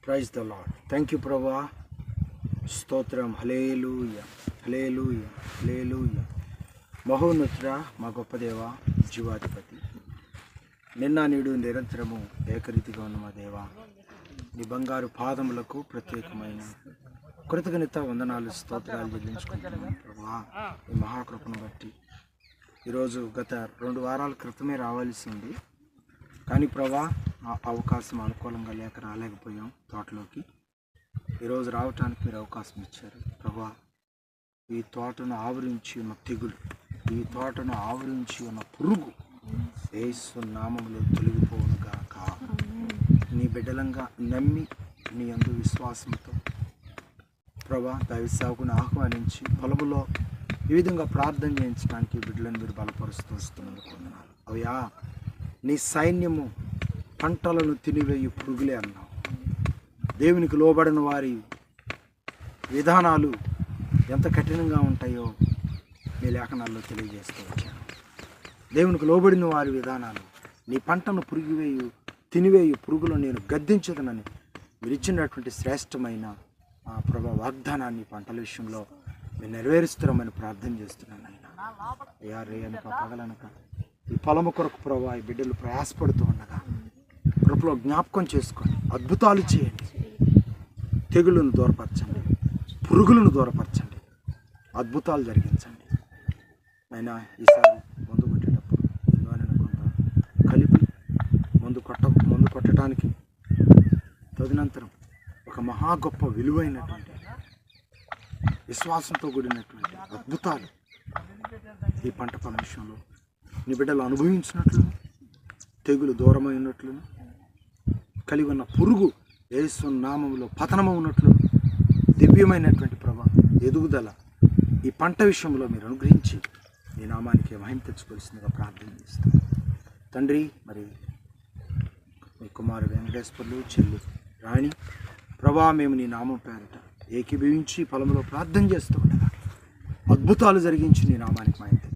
Praise the Lord. Thank you ప్రభా. స్తోత్రం. హల్లెలూయా, హల్లెలూయా, హల్లెలూయా. మహోన్నతుడా, మా గొప్ప దేవ, జీవాధిపతి, నిన్న నేడు నిరంతరము ఏకరీతిగా ఉన్న మా దేవ, నీ బంగారు పాదములకు ప్రత్యేకమైన కృతజ్ఞత వందనాలు స్తోత్రాలు చెల్లించుకుంటున్నాను ప్రభా. ఈ మహాకృపను బట్టి ఈరోజు గత 2 వారాల క్రితమే రావాల్సి ఉంది, కానీ ప్రభా ఆ అవకాశం అనుకూలంగా లేక రాలేకపోయాం తోటలోకి. ఈరోజు రావటానికి మీరు అవకాశం ఇచ్చారు ప్రభా. ఈ తోటను ఆవరించి ఉన్న తెగులు, ఈ తోటను ఆవరించి ఉన్న పురుగు యేసు నామములో తొలగిపోవును గాక. నీ బిడ్డలంగా నమ్మి నీ యందు విశ్వాసంతో ప్రభా దైవ సేవకుని ఆహ్వానించి పొలములో ఈ విధంగా ప్రార్థన చేయించడానికి బిడ్డలను మీరు బలపరుస్తూ వస్తున్నందుకు వందనాలు. అయ్యా, నీ సైన్యము పంటలను తినివేయి పురుగులే అన్నావు. దేవునికి లోబడిన వారి విధానాలు ఎంత కఠినంగా ఉంటాయో మీ లేఖనాల్లో తెలియజేస్తూ వచ్చాను. దేవునికి లోబడిన వారి విధానాలు, నీ పంటను తినివేయు పురుగులను నేను గద్దించదనని మీరు ఇచ్చినటువంటి శ్రేష్టమైన ప్రభా వాగ్దానాన్ని పంటల విషయంలో మీరు నెరవేరుస్తారమని ప్రార్థన చేస్తున్నాను. ఆయన అయ్యా, రేయనక పగలనక ఈ పొలము కొరకు ప్రభా ఈ బిడ్డలు ప్రయాసపడుతూ ఉండగా కృపలో జ్ఞాపకం చేసుకొని అద్భుతాలు చేయండి. తెగులను దూరపరచండి, పురుగులను దూరపరచండి, అద్భుతాలు జరిగించండి. అయినా ఈసారి మందు కొట్టేటప్పుడు ఎన్నోనైనా కొంత కలిపి మందు కొట్టడానికి తదనంతరం ఒక మహా గొప్ప విలువైనటువంటి విశ్వాసంతో కూడినటువంటి అద్భుతాలు ఈ పంట పొలం విషయంలో నీ బిడ్డలు అనుభవించినట్లు, తెగులు దూరమైనట్లు, కలిగి ఉన్న పురుగు యేసు నామములో పతనమవునట్లు దివ్యమైనటువంటి ప్రభా ఎదుగుదల ఈ పంట విషయంలో మీరు అనుగ్రహించి నీ నామానికి మహిమ తెచ్చుకోవాల్సిందిగా ప్రార్థన చేస్తాను తండ్రి. మరి మీ కుమారుడు వెంకటేశ్వర్లు, చెల్లి రాణి ప్రభా, మేము నీ నామం పేరట ఏకీభవించి పొలంలో ప్రార్థన చేస్తూ ఉండగా అద్భుతాలు జరిగించి నీ నామానికి మహిమ